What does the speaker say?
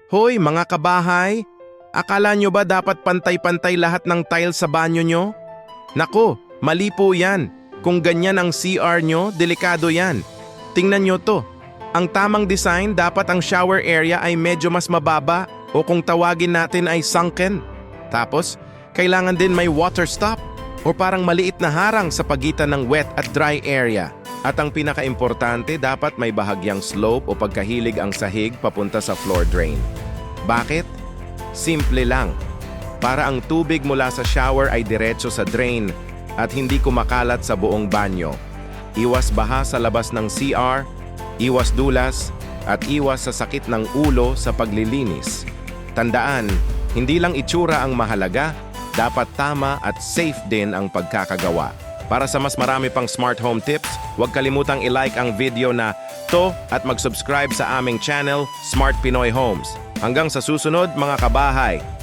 Hoy mga kabahay, akala nyo ba dapat pantay-pantay lahat ng tile sa banyo nyo? Nako, mali po yan. Kung ganyan ang CR nyo, delikado yan. Tingnan nyo to. Ang tamang design dapat ang shower area ay medyo mas mababa o kung tawagin natin ay sunken. Tapos, kailangan din may water stop o parang maliit na harang sa pagitan ng wet at dry area. At ang pinaka-importante, dapat may bahagyang slope o pagkahilig ang sahig papunta sa floor drain. Bakit? Simple lang. Para ang tubig mula sa shower ay diretso sa drain at hindi kumakalat sa buong banyo. Iwas baha sa labas ng CR, iwas dulas, at iwas sa sakit ng ulo sa paglilinis. Tandaan, hindi lang itsura ang mahalaga, dapat tama at safe din ang pagkakagawa. Para sa mas marami pang smart home tips, huwag kalimutang i-like ang video na to at mag-subscribe sa aming channel, Smart Pinoy Homes. Hanggang sa susunod mga kabahay,